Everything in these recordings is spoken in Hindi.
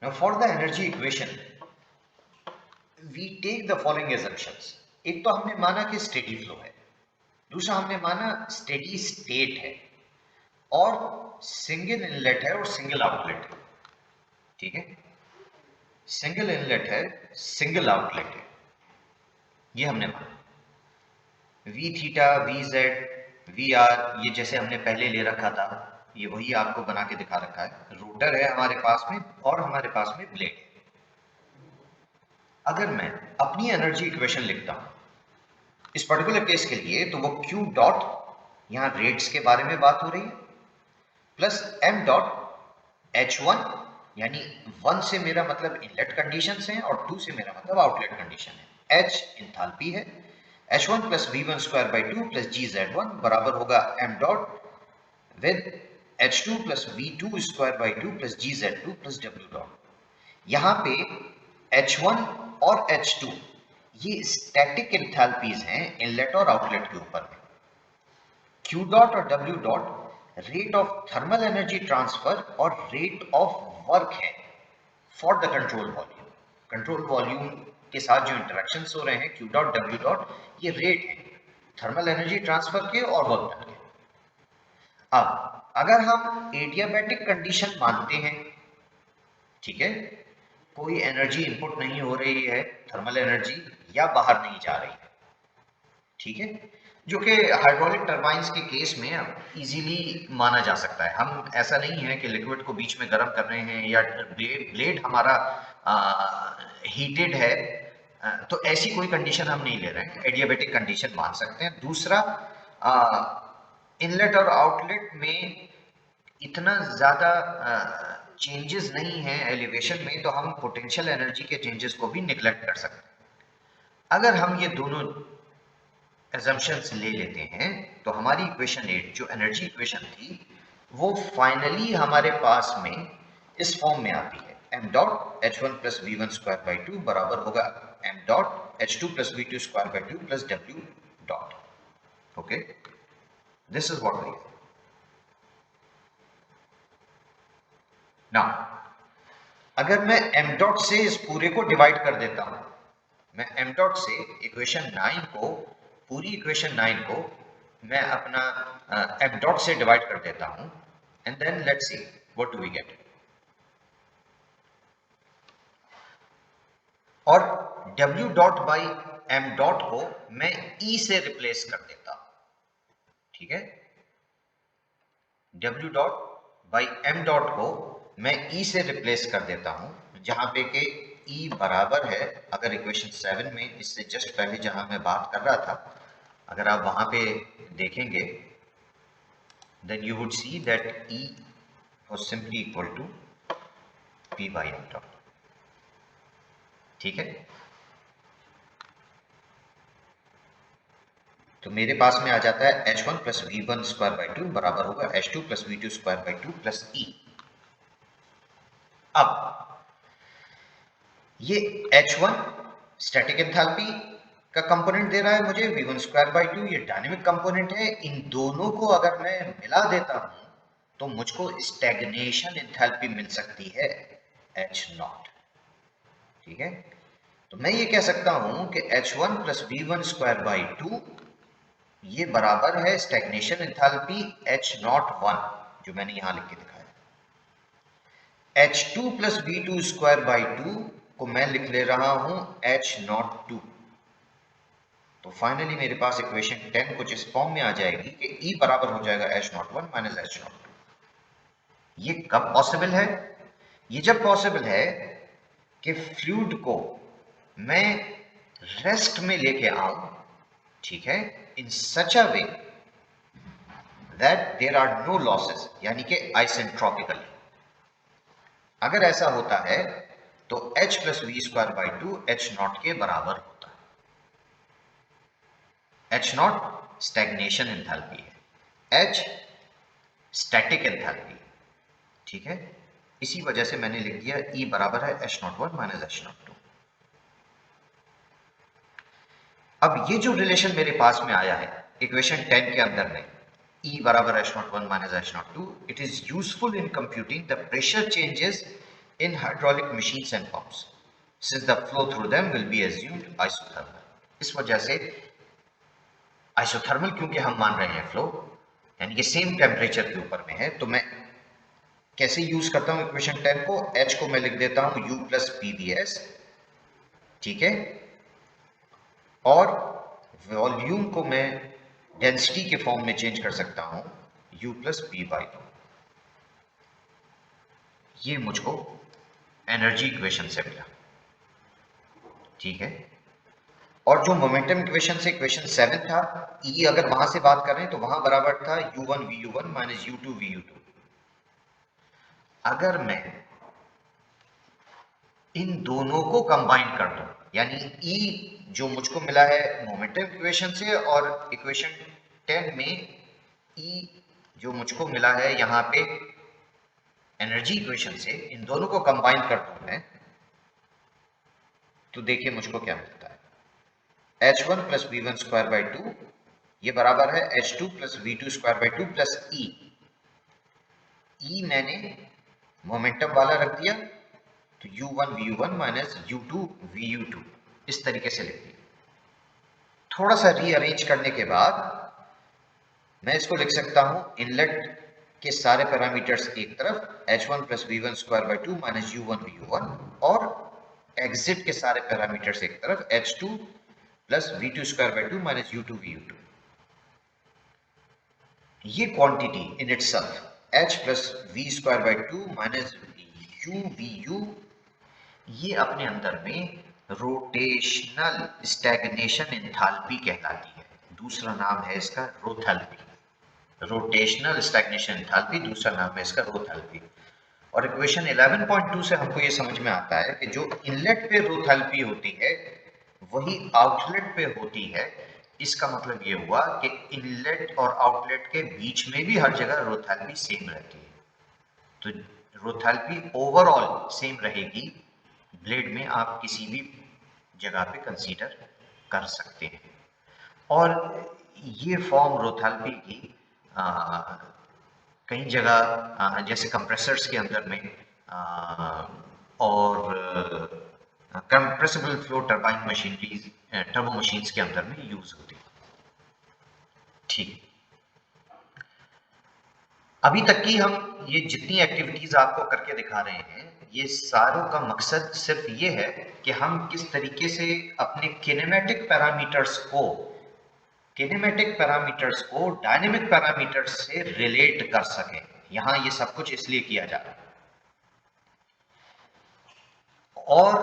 Now for the energy equation we take the following assumptions. एक तो हमने माना कि स्टेडी फ्लो है, दूसरा हमने माना स्टेडी स्टेट है, और सिंगल इनलेट है और सिंगल आउटलेट है। ठीक है, सिंगल इनलेट है, सिंगल आउटलेट है, ये हमने माना। V theta, V Z, V R, ये जैसे हमने पहले ले रखा था, ये वही आपको बना के दिखा रखा है। रोटर है हमारे पास में और हमारे पास में ब्लेड है। अगर मैं अपनी एनर्जी इक्वेशन लिखता हूं इस पर्टिकुलर केस के लिए, तो वो क्यू डॉट, यहां रेट्स के बारे में बात हो रही है, plus M dot H one, यानी 1 से मेरा मतलब इनलेट कंडीशन है और 2 से मेरा मतलब आउटलेट कंडीशन है। एच इंथाल्पी है, H1 plus V1 square by 2 plus GZ1 बराबर होगा m dot with H2 plus V2 square by 2 plus GZ2 plus W dot. यहाँ पे H1 और H2 ये स्टैटिक एंथैल्पीज हैं इनलेट और आउटलेट के ऊपर में। Q डॉट और W dot rate of thermal energy transfer और रेट ऑफ वर्क है for the control volume. Control volume के साथ जो इंटरेक्शंस हो रहे हैं Q डॉट W डॉट, ये रेट है थर्मल एनर्जी ट्रांसफर के और वर्क डन के। अब अगर हम एडियाबैटिक कंडीशन मानते हैं, ठीक है, कोई एनर्जी इनपुट नहीं हो रही है, थर्मल एनर्जी या बाहर नहीं जा रही है, ठीक है, जो कि हाइड्रोलिक टरबाइंस के केस में इजीली माना जा सकता है। हम ऐसा नहीं है कि लिक्विड को बीच में गर्म कर रहे हैं या ब्लेड हमारा हीटेड है, तो ऐसी कोई कंडीशन हम नहीं ले रहे हैं, एडियाबेटिक कंडीशन मान सकते हैं। दूसरा, इनलेट और आउटलेट में इतना ज़्यादा चेंजेस नहीं है एलिवेशन में, तो हम पोटेंशियल एनर्जी के चेंजेस को भी निगलेक्ट कर सकते हैं। अगर हम ये दोनों assumptions ले लेते हैं, तो हमारी इक्वेशन 8 जो एनर्जी इक्वेशन थी, वो फाइनली हमारे पास में इस फॉर्म में आती है। m dot h1 plus v1 square by 2 बराबर होगा m dot h2 plus v2 square by 2 प्लस w dot. Okay, this is what we है। नाउ अगर मैं m डॉट से इस पूरे को डिवाइड कर देता हूं, मैं m डॉट से इक्वेशन 9 को, पूरी इक्वेशन 9 को मैं अपना m डॉट से डिवाइड कर देता हूं, and then let's see what do we get. और w dot by m dot को मैं e से रिप्लेस कर देता हूं, ठीक है, w dot by m dot को मैं e से रिप्लेस कर देता हूं, जहां पे के e बराबर है, अगर इक्वेशन 7 में इससे जस्ट पहले जहां मैं बात कर रहा था, अगर आप वहां पे देखेंगे, then you would see that E was simply equal to P by m dot। ठीक है, तो मेरे पास में आ जाता है H1 plus V1 square by 2 बराबर होगा H2 plus V2 square by 2 plus E। अब ये H1 स्टैटिक एंथैल्पी का कंपोनेंट दे रहा है मुझे, V1 स्क्वायर बाई 2 ये डायनेमिक कंपोनेंट है। इन दोनों को अगर मैं मिला देता हूं तो मुझको स्टैग्नेशन एंथैल्पी मिल सकती है H नॉट। ठीक है, तो मैं ये कह सकता हूं कि H1 plus V1 square by 2 ये बराबर है स्टैग्नेशन एंथैल्पी H नॉट 1, जो मैंने यहां लिख के दिखाया। H2 plus V2 square by 2 को मैं लिख ले रहा हूं H नॉट 2। तो फाइनली मेरे पास इक्वेशन 10 कुछ इस फॉर्म में आ जाएगी कि E बराबर हो जाएगा H not 1 minus H not 2। ये कब पॉसिबल है? ये जब पॉसिबल है कि फ्लूइड को मैं रेस्ट में लेके आऊं, ठीक है, in such a way that there are no losses, यानी कि आइसेंट्रोपिकली। अगर ऐसा होता है तो H plus V square by 2 H nought के बराबर होता है। H नॉट स्टैग्नेशन एंथैल्पी है, H स्टैटिक एंथैल्पी, ठीक है, इसी वजह से मैंने लिख दिया E बराबर है H not 1 minus H not 2। अब ये जो रिलेशन मेरे पास में आया है इक्वेशन 10 के अंदर में, E बराबर H not 1 minus H not 2, it is useful in computing the pressure changes in hydraulic machines and pumps since the flow through them will be assumed isothermal. इस वजह से आइसोथर्मल क्योंकि हम मान रहे हैं फ्लो यानी कि सेम टेम्परेचर के ऊपर में है, तो मैं कैसे यूज करता हूं इक्वेशन 10 को, H को मैं लिख देता हूं U प्लस PVS, ठीक है, और वॉल्यूम को मैं डेंसिटी के फॉर्म में चेंज कर सकता हूं U प्लस P/2। ये मुझको एनर्जी इक्वेशन से मिला, ठीक है। और जो मोमेंटम इक्वेशन से इक्वेशन 7 था, E अगर वहां से बात करें तो वहां बराबर था U1 VU1 minus U2 VU2। अगर मैं इन दोनों को कंबाइन कर दूं, यानी E जो मुझको मिला है मोमेंटम इक्वेशन से और इक्वेशन 10 में E जो मुझको मिला है यहां पे एनर्जी इक्वेशन से, इन दोनों को कंबाइन कर दूं मैं, तो देखिए मुझको क्या मिलता है। H1 plus V1 square by 2 ये बराबर है H2 plus V2 square by 2 plus E मैंने मोमेंटम वाला रख दिया तो U1 VU1 minus U2 VU2 इस तरीके से लिख दिया। थोड़ा सा रीअरेंज करने के बाद मैं इसको लिख सकता हूं इनलेट के सारे पैरामीटर्स एक तरफ H1 plus V1 square by 2 minus U1 VU1 और एग्जिट के सारे पैरामीटर्स एक तरफ H2 plus V2 square by 2 minus U2 VU2। ये quantity in itself H plus V square by 2 minus U VU ये अपने अंदर में रोटेशनल स्टैग्नेशन एंथैल्पी कहलाती है। दूसरा नाम है इसका रोथैल्पी। रोटेशनल स्टैग्नेशन एंथैल्पी दूसरा नाम है इसका रोथैल्पी। और इक्वेशन 11.2 से हमको ये समझ में आता है कि जो इनलेट पे रोथैल्पी होती है वही आउटलेट पे होती है। इसका मतलब ये हुआ कि इनलेट और आउटलेट के बीच में भी हर जगह रोथैल्पी सेम रहती है। तो रोथैल्पी ओवरऑल सेम रहेगी। ब्लेड में आप किसी भी जगह पे कंसीडर कर सकते हैं। और ये फॉर्म रोथैल्पी की कई जगह जैसे कंप्रेसर्स के अंदर में और compressible flow turbine machineries turbo machines के अंदर में यूज होती है। ठीक, अभी तक की हम ये जितनी एक्टिविटीज आपको करके दिखा रहे हैं ये सारों का मकसद सिर्फ ये है कि हम किस तरीके से अपने किनेमैटिक पैरामीटर्स को डायनेमिक पैरामीटर्स से रिलेट कर सकें। यहां ये सब कुछ इसलिए किया जा रहा है। और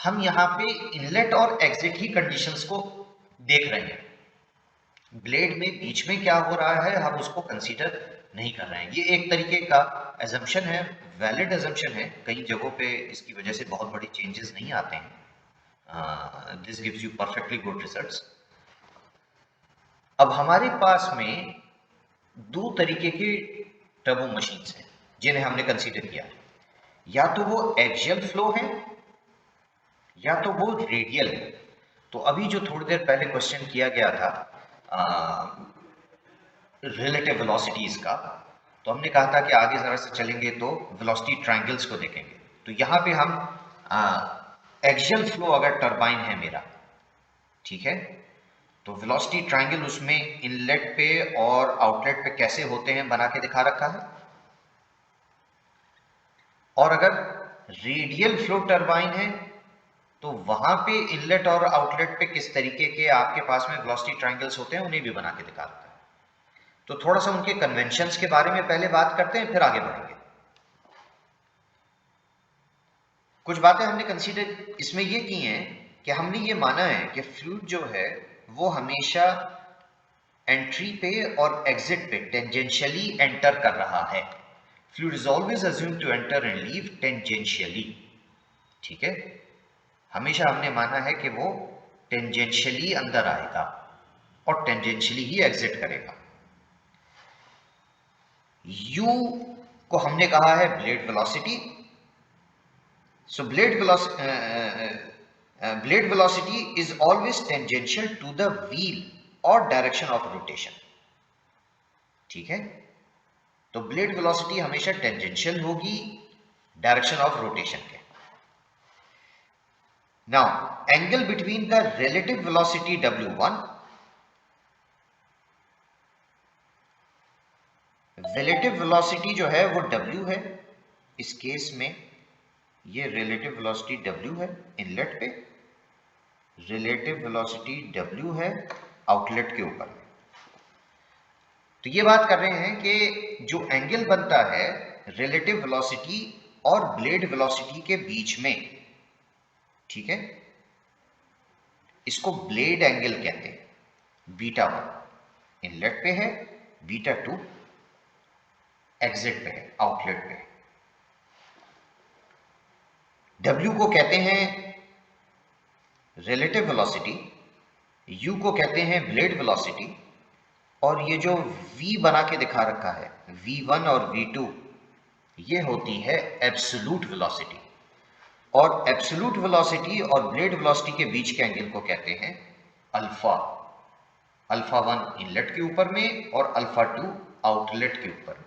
हम यहाँ पे इनलेट और एग्जिट ही कंडीशंस को देख रहे हैं। ब्लेड में बीच में क्या हो रहा है हम उसको कंसीडर नहीं कर रहे हैं। ये एक तरीके का एजम्पशन है, वैलिड एजम्पशन है। कई जगहों पे इसकी वजह से बहुत बड़ी चेंजेस नहीं आते हैं। This gives you perfectly good results. अब हमारे पास में दो तरीके की टर्बो मशीन्स हैं जिन्हें हमने कंसीडर किया है। या तो वो एक्सियल फ्लो है या तो वो रेडियल है। तो अभी जो थोड़ी देर पहले क्वेश्चन किया गया था रिलेटिव वेलोसिटीज का, तो हमने कहा था कि आगे जरा से चलेंगे तो वेलोसिटी ट्रायंगल्स को देखेंगे। तो यहाँ पे हम एक्सियल फ्लो अगर टरबाइन है मेरा, ठीक है, तो वेलोसिटी ट्रायंगल उसमें इनलेट पे और आउटलेट पे कैसे होते हैं बना के दिखा रखा है। और अगर रेडियल फ्लो टरबाइन है तो वहां पे इनलेट और आउटलेट पे किस तरीके के आपके पास में वेलोसिटी ट्रायंगल्स होते हैं उन्हें भी बना के दिखा रखा है। तो थोड़ा सा उनके कन्वेंशंस के बारे में पहले बात करते हैं फिर आगे बढ़ेंगे। कुछ बातें हमने कंसीडर इसमें ये की हैं कि हमने ये माना है कि फ्लूइड जो है वो हमेशा एंट्री पे और एग्जिट पे टेंजेंशियली एंटर कर रहा है। Fluid is always assumed to enter and leave tangentially, ठीक है। हमेशा हमने माना है कि वो टेंजेंशियली अंदर आएगा और टेंजेंशियली ही एग्जिट करेगा। U को हमने कहा है blade velocity. So blade velocity is always tangential to the wheel और डायरेक्शन ऑफ रोटेशन, ठीक है। तो ब्लेड वेलोसिटी हमेशा टेंजेंशियल होगी डायरेक्शन ऑफ रोटेशन के। Now angle between the relative velocity W1, relative velocity जो है वो W है, इस केस में ये रिलेटिव वेलोसिटी W है इनलेट पे, रिलेटिव वेलोसिटी W है आउटलेट के ऊपर। तो ये बात कर रहे हैं कि जो एंगल बनता है रिलेटिव वेलोसिटी और ब्लेड वेलोसिटी के बीच में, ठीक है, इसको ब्लेड एंगल कहते हैं। β1 इनलेट पे है, β2 एग्जिट पे है, आउटलेट पे है। W को कहते हैं रिलेटिव वेलोसिटी, U को कहते हैं ब्लेड वेलोसिटी, और ये जो V बना के दिखा रखा है V1 और V2, ये होती है एब्सोल्यूट वेलोसिटी। और एब्सोल्यूट वेलोसिटी और ब्लेड वेलोसिटी के बीच के एंगल को कहते हैं अल्फा। अल्फा 1 इनलेट के ऊपर में और अल्फा 2 आउटलेट के ऊपर में।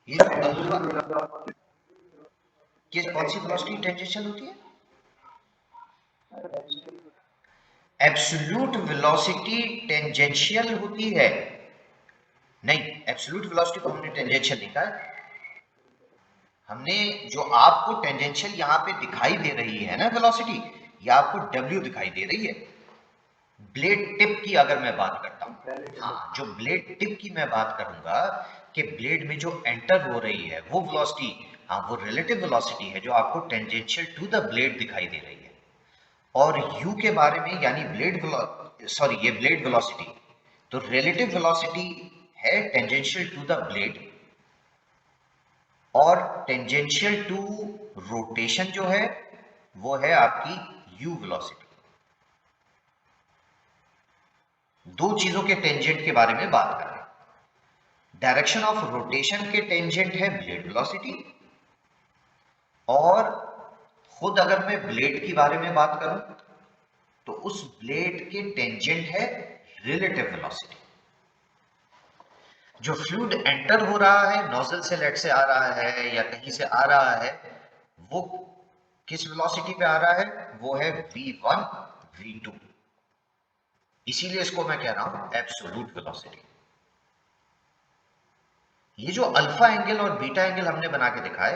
ये अल्फा किस कौन सी वेलोसिटी टेंजेंशियल होती है? एब्सोल्यूट वेलोसिटी टेंजेंशियल होती है। नहीं, एब्सोल्यूट वेलोसिटी को हमने टेंजेंशियल लिखा है। हमने जो आपको टेंजेंशियल यहां पे दिखाई दे रही है ना वेलोसिटी, ये आपको W दिखाई दे रही है। ब्लेड टिप की अगर मैं बात करता हूं, हाँ, जो ब्लेड टिप की मैं बात करूंगा कि ब्लेड में जो एंटर हो रही है वो वेलोसिटी, हाँ, वो रिलेटिव वेलोसिटी है जो आपको टेंजेंशियल टू द ब्लेड दिखाई दे रही है। और U के बारे में, यानी ये ब्लेड वेलोसिटी, तो रिलेटिव वेलोसिटी है टेंजेंशियल टू द ब्लेड, और टेंजेंशियल टू रोटेशन जो है वो है आपकी U वेलोसिटी। दो चीजों के टेंजेंट के बारे में बात कर रहे हैं। डायरेक्शन ऑफ रोटेशन के टेंजेंट है ब्लेड वेलोसिटी, और खुद अगर मैं ब्लेड के बारे में बात करूं तो उस ब्लेड के टेंजेंट है रिलेटिव वेलोसिटी। जो फ्लूइड एंटर हो रहा है नोजल से, लेट से आ रहा है या कहीं से आ रहा है, वो किस वेलोसिटी पे आ रहा है? वो है v1 v2। इसीलिए इसको मैं कह रहा हूं एब्सोल्यूट वेलोसिटी। ये जो अल्फा एंगल और बीटा एंगल हमने बना के दिखाए,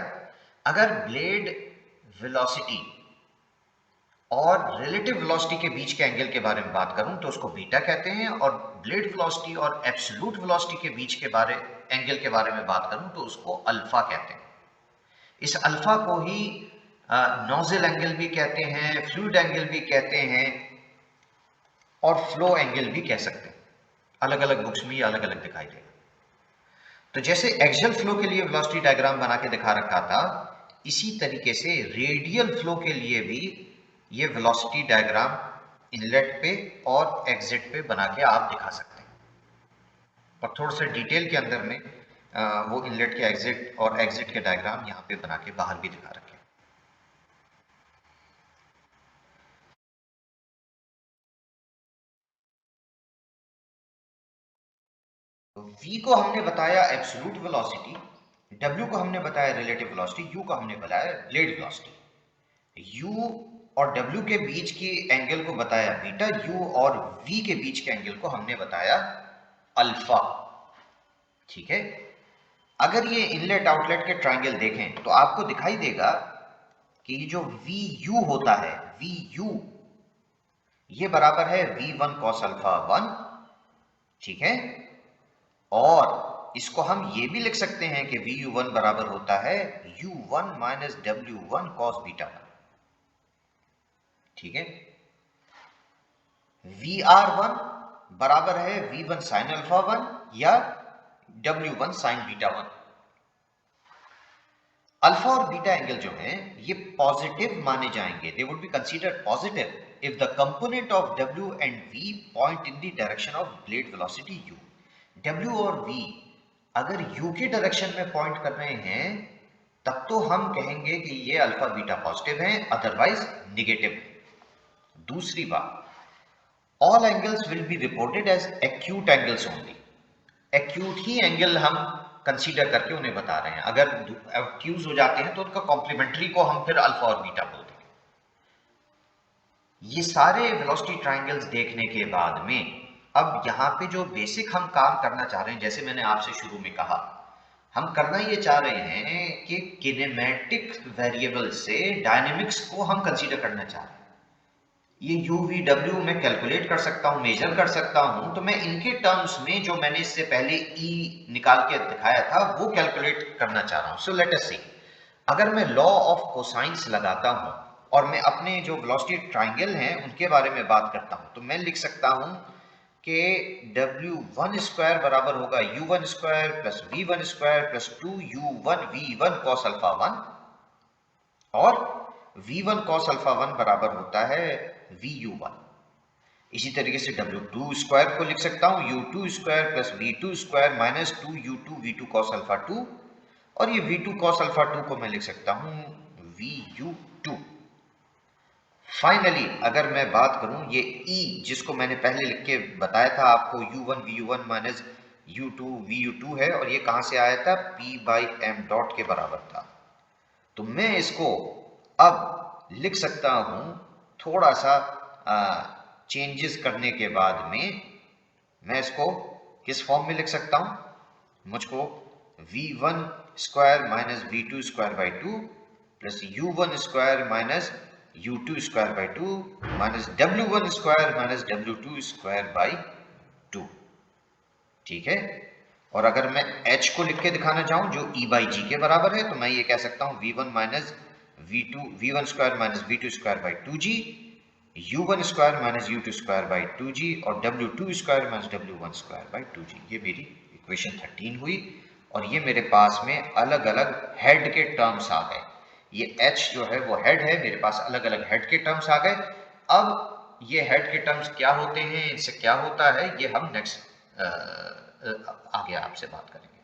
अगर ब्लेड वेलोसिटी और रिलेटिव वेलोसिटी के बीच के एंगल के बारे में बात करूं तो उसको बीटा कहते हैं, और ब्लेड वेलोसिटी और एब्सोल्यूट वेलोसिटी के बीच के एंगल के बारे में बात करूं तो उसको अल्फा कहते हैं। इस अल्फा को ही नोजल एंगल भी कहते हैं, फ्लूइड एंगल भी कहते हैं, और फ्लो एंगल भी कह सकते हैं। अलग अलग बुक्स में ये अलग अलग दिखाई देगा। तो जैसे एक्सियल फ्लो के लिए वेलोसिटी डायग्राम बना के दिखा रखा था, इसी तरीके से रेडियल फ्लो के लिए भी ये वेलोसिटी डायग्राम इनलेट पे और एग्जिट पे बना के आप दिखा सकते हैं। पर थोड़ा सा डिटेल के अंदर में वो इनलेट के एग्जिट और एग्जिट के डायग्राम यहाँ पे बना के बाहर भी दिखा रखे हैं। तो v को हमने बताया एब्सोल्यूट वेलोसिटी, w को हमने बताया रिलेटिव वेलोसिटी, u को हमने बताया ब्लेड वेलोसिटी। u और w के बीच की एंगल को बताया बीटा, u और v के बीच के एंगल को हमने बताया अल्फा। ठीक है, अगर ये इनलेट आउटलेट के ट्रायंगल देखें तो आपको दिखाई देगा कि जो vu होता है, vu ये बराबर है v1 cos अल्फा 1, ठीक है, और इसको हम ये भी लिख सकते हैं कि vu1 बराबर होता है u1 minus w1 cos beta 1, ठीक है। Vr1 बराबर है v1 sin अल्फा 1 या w1 sin बीटा 1। अल्फा और बीटा एंगल जो हैं ये पॉजिटिव माने जाएंगे, they would be considered positive if the component of w and v point in the direction of blade velocity u। w और v अगर u के डायरेक्शन में पॉइंट कर रहे हैं तब तो हम कहेंगे कि ये अल्फा बीटा पॉजिटिव है, अदरवाइज निगेटिव है। दूसरी बात, all angles will be reported as acute angles only। Acute ही एंगल हम कंसीडर करके उन्हें बता रहे हैं। अगर एक्यूज हो जाते हैं तो उनका कॉम्प्लीमेंट्री को हम फिर अल्फा और बीटा बोल देंगे। ये सारे वेलोसिटी ट्रायंगल्स देखने के बाद में अब यहाँ पे जो बेसिक हम काम करना चाह रहे हैं, जैसे मैंने आपसे शुरू में कहा, हम करना ये चाह रहे हैं कि किनेमैटिक वेरिएबल से डायनेमिक्स को हम कंसीडर करना चाह रहे हैं। ये u v w मैं कैलकुलेट कर सकता हूं, मेजर कर सकता हूं, तो मैं इनके टर्म्स में जो मैंने इससे पहले e निकाल के दिखाया था वो कैलकुलेट करना चाह रहा हूं। सो लेट अस सी, अगर मैं लॉ ऑफ कोसाइंस लगाता हूं और मैं अपने जो वेलोसिटी ट्रायंगल हैं उनके बारे में बात करता हूं, तो मैं लिख सकता हूं कि w1 स्क्वायर बराबर होगा u1 square plus v1 square plus 2u1 v1 cos alpha 1, और v1 cos अल्फा 1 बराबर होता है vu1। इसी तरीके से w2 स्क्वायर को लिख सकता हूं u2 square plus v2 square minus 2u2 v2 cos alpha 2, और ये v2 cos अल्फा 2 को मैं लिख सकता हूं vu2। फाइनली अगर मैं बात करूं ये e जिसको मैंने पहले लिख के बताया था आपको u1 vu1 minus u2 vu2 है, और ये कहां से आया था, p बाई m डॉट के बराबर था। तो मैं इसको अब लिख सकता हूं थोड़ा सा चेंजेस करने के बाद में। मैं इसको किस फॉर्म में लिख सकता हूं, मुझको v1 square minus v2 square by 2 plus u1 square minus u2 square by 2 minus w1 square minus w2 square by 2। ठीक है, और अगर मैं h को लिख के दिखाना चाहूं जो e बाई जी के बराबर है, तो मैं ये कह सकता हूं v1 minus v1 square minus v2 square by 2g, u1 square minus u2 square by 2g, और w2 square minus w1 square by 2g। ये मेरी इक्वेशन 13 हुई, और ये मेरे पास में अलग अलग हेड के टर्म्स आ गए। ये h जो है वो हेड है, मेरे पास अलग अलग हेड के टर्म्स आ गए। अब ये हेड के टर्म्स क्या होते हैं, इनसे क्या होता है, ये हम नेक्स्ट आगे आपसे बात करेंगे।